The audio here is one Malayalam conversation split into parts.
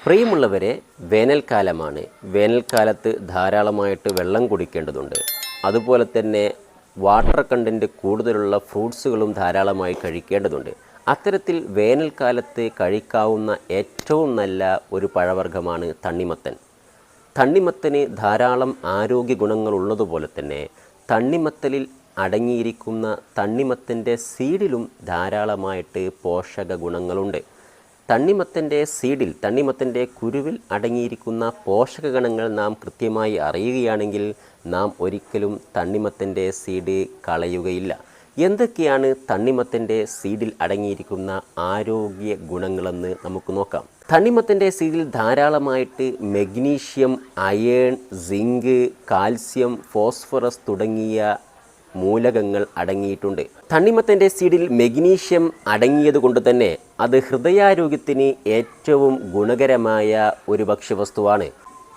പ്രിയമുള്ളവരെ, വേനൽക്കാലമാണ്. വേനൽക്കാലത്ത് ധാരാളമായിട്ട് വെള്ളം കുടിക്കേണ്ടതുണ്ട്. അതുപോലെ തന്നെ വാട്ടർ കണ്ടൻറ്റ് കൂടുതലുള്ള ഫ്രൂട്ട്സുകളും ധാരാളമായി കഴിക്കേണ്ടതുണ്ട്. അത്തരത്തിൽ വേനൽക്കാലത്ത് കഴിക്കാവുന്ന ഏറ്റവും നല്ല ഒരു പഴവർഗ്ഗമാണ് തണ്ണിമത്തൻ. തണ്ണിമത്തന് ധാരാളം ആരോഗ്യ ഗുണങ്ങളുള്ളതുപോലെ തന്നെ തണ്ണിമത്തലിൽ അടങ്ങിയിരിക്കുന്ന തണ്ണിമത്തൻ്റെ സീഡിലും ധാരാളമായിട്ട് പോഷക ഗുണങ്ങളുണ്ട്. തണ്ണിമത്തൻ്റെ സീഡിൽ, തണ്ണിമത്തൻ്റെ കുരുവിൽ അടങ്ങിയിരിക്കുന്ന പോഷക ഗുണങ്ങൾ നാം കൃത്യമായി അറിയുകയാണെങ്കിൽ നാം ഒരിക്കലും തണ്ണിമത്തൻ്റെ സീഡ് കളയുകയില്ല. എന്തൊക്കെയാണ് തണ്ണിമത്തൻ്റെ സീഡിൽ അടങ്ങിയിരിക്കുന്ന ആരോഗ്യ ഗുണങ്ങളെന്ന് നമുക്ക് നോക്കാം. തണ്ണിമത്തൻ്റെ സീഡിൽ ധാരാളമായിട്ട് magnesium, iron, zinc, calcium, phosphorus തുടങ്ങിയ മൂലകങ്ങൾ അടങ്ങിയിട്ടുണ്ട്. തണ്ണിമത്തൻ്റെ സീഡിൽ മെഗ്നീഷ്യം അടങ്ങിയത് കൊണ്ട് തന്നെ അത് ഹൃദയാരോഗ്യത്തിന് ഏറ്റവും ഗുണകരമായ ഒരു ഭക്ഷ്യവസ്തുവാണ്.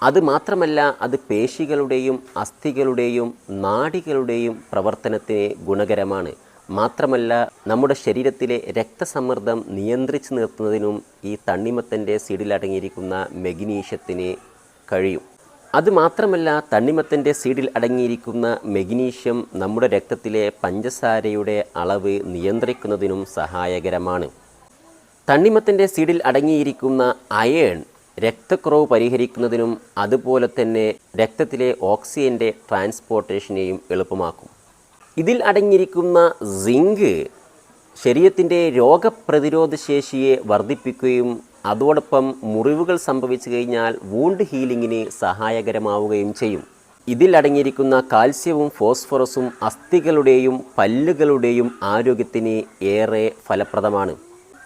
അത് മാത്രമല്ല, അത് പേശികളുടെയും അസ്ഥികളുടെയും നാഡികളുടെയും പ്രവർത്തനത്തിന് ഗുണകരമാണ്. മാത്രമല്ല, നമ്മുടെ ശരീരത്തിലെ രക്തസമ്മർദ്ദം നിയന്ത്രിച്ച് നിർത്തുന്നതിനും ഈ തണ്ണിമത്തൻ്റെ സീഡിൽ അടങ്ങിയിരിക്കുന്ന മെഗ്നീഷ്യത്തിന് കഴിയും. അതുമാത്രമല്ല, തണ്ണിമത്തൻ്റെ സീഡിൽ അടങ്ങിയിരിക്കുന്ന മെഗ്നീഷ്യം നമ്മുടെ രക്തത്തിലെ പഞ്ചസാരയുടെ അളവ് നിയന്ത്രിക്കുന്നതിനും സഹായകരമാണ്. തണ്ണിമത്തൻ്റെ സീഡിൽ അടങ്ങിയിരിക്കുന്ന അയേൺ രക്തക്കുറവ് പരിഹരിക്കുന്നതിനും അതുപോലെ തന്നെ രക്തത്തിലെ ഓക്സിജൻ്റെ ട്രാൻസ്പോർട്ടേഷനെയും എളുപ്പമാക്കും. ഇതിൽ അടങ്ങിയിരിക്കുന്ന സിങ്ക് ശരീരത്തിൻ്റെ രോഗപ്രതിരോധ ശേഷിയെ വർദ്ധിപ്പിക്കുകയും അതോടൊപ്പം മുറിവുകൾ സംഭവിച്ചു കഴിഞ്ഞാൽ വൂണ്ട് ഹീലിങ്ങിന് സഹായകരമാവുകയും ചെയ്യും. ഇതിൽ അടങ്ങിയിരിക്കുന്ന കാൽസ്യവും ഫോസ്ഫറസും അസ്ഥികളുടെയും പല്ലുകളുടെയും ആരോഗ്യത്തിന് ഏറെ ഫലപ്രദമാണ്.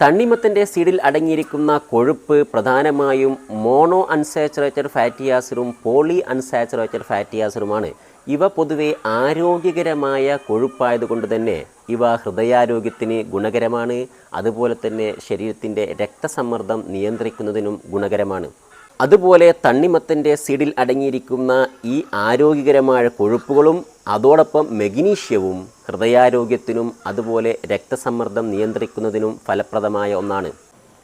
തണ്ണിമത്തൻ്റെ സീഡിൽ അടങ്ങിയിരിക്കുന്ന കൊഴുപ്പ് പ്രധാനമായും മോണോ അൺസാച്ചുറേറ്റഡ് ഫാറ്റി ആസിഡും പോളി അൺസാച്ചുറേറ്റഡ് ഫാറ്റി ആസിഡുമാണ്. ഇവ പൊതുവെ ആരോഗ്യകരമായ കൊഴുപ്പായതുകൊണ്ട് തന്നെ ഇവ ഹൃദയാരോഗ്യത്തിന് ഗുണകരമാണ്. അതുപോലെ തന്നെ ശരീരത്തിൻ്റെ രക്തസമ്മർദ്ദം നിയന്ത്രിക്കുന്നതിനും ഗുണകരമാണ്. അതുപോലെ തണ്ണിമത്തൻ്റെ സീഡിൽ അടങ്ങിയിരിക്കുന്ന ഈ ആരോഗ്യകരമായ കൊഴുപ്പുകളും അതോടൊപ്പം മെഗ്നീഷ്യവും ഹൃദയാരോഗ്യത്തിനും അതുപോലെ രക്തസമ്മർദ്ദം നിയന്ത്രിക്കുന്നതിനും ഫലപ്രദമായ ഒന്നാണ്.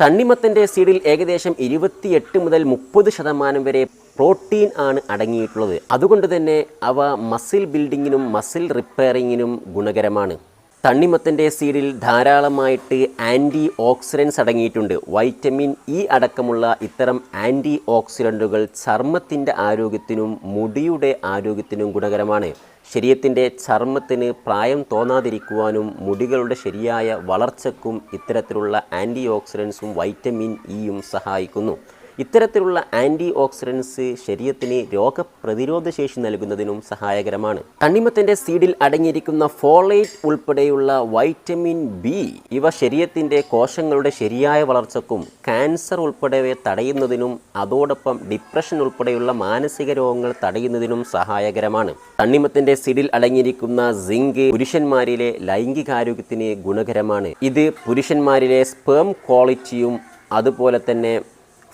തണ്ണിമത്തൻ്റെ സീഡിൽ ഏകദേശം 28 മുതൽ 30% വരെ പ്രോട്ടീൻ ആണ് അടങ്ങിയിട്ടുള്ളത്. അതുകൊണ്ട് തന്നെ അവ മസിൽ ബിൽഡിങ്ങിനും മസിൽ റിപ്പയറിങ്ങിനും ഗുണകരമാണ്. തണ്ണിമത്തൻ്റെ സീഡിൽ ധാരാളമായിട്ട് ആൻറ്റി ഓക്സിഡൻസ് അടങ്ങിയിട്ടുണ്ട്. വൈറ്റമിൻ ഇ അടക്കമുള്ള ഇത്തരം ആൻറ്റി ഓക്സിഡൻറ്റുകൾ ചർമ്മത്തിൻ്റെ ആരോഗ്യത്തിനും മുടിയുടെ ആരോഗ്യത്തിനും ഗുണകരമാണ്. ശരീരത്തിൻ്റെ ചർമ്മത്തിന് പ്രായം തോന്നാതിരിക്കുവാനും മുടികളുടെ ശരിയായ വളർച്ചയ്ക്കും ഇത്തരത്തിലുള്ള ആൻറ്റി ഓക്സിഡൻസും വൈറ്റമിൻ ഇയും സഹായിക്കുന്നു. ഇത്തരത്തിലുള്ള ആൻറ്റി ഓക്സിഡൻസ് ശരീരത്തിന് രോഗപ്രതിരോധ ശേഷി നൽകുന്നതിനും സഹായകരമാണ്. തണ്ണിമത്തൻ്റെ സീഡിൽ അടങ്ങിയിരിക്കുന്ന ഫോളേറ്റ് ഉൾപ്പെടെയുള്ള വൈറ്റമിൻ ബി ഇവ ശരീരത്തിൻ്റെ കോശങ്ങളുടെ ശരിയായ വളർച്ചയ്ക്കും ക്യാൻസർ ഉൾപ്പെടെ തടയുന്നതിനും അതോടൊപ്പം ഡിപ്രഷൻ ഉൾപ്പെടെയുള്ള മാനസിക രോഗങ്ങൾ തടയുന്നതിനും സഹായകരമാണ്. തണ്ണിമത്തൻ്റെ സീഡിൽ അടങ്ങിയിരിക്കുന്ന സിങ്ക് പുരുഷന്മാരിലെ ലൈംഗികാരോഗ്യത്തിന് ഗുണകരമാണ്. ഇത് പുരുഷന്മാരിലെ സ്പേം ക്വാളിറ്റിയും അതുപോലെ തന്നെ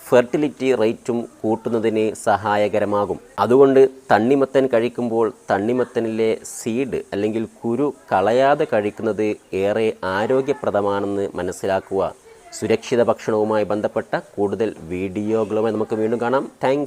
ഫെർട്ടിലിറ്റി റേറ്റും കൂട്ടുന്നതിന് സഹായകരമാകും. അതുകൊണ്ട് തണ്ണിമത്തൻ കഴിക്കുമ്പോൾ തണ്ണിമത്തനിലെ സീഡ് അല്ലെങ്കിൽ കുരു കളയാതെ കഴിക്കുന്നത് ഏറെ ആരോഗ്യപ്രദമാണെന്ന് മനസ്സിലാക്കുക. സുരക്ഷിത ഭക്ഷണവുമായി ബന്ധപ്പെട്ട കൂടുതൽ വീഡിയോകളുമായി നമുക്ക് വീണ്ടും കാണാം. Thank you.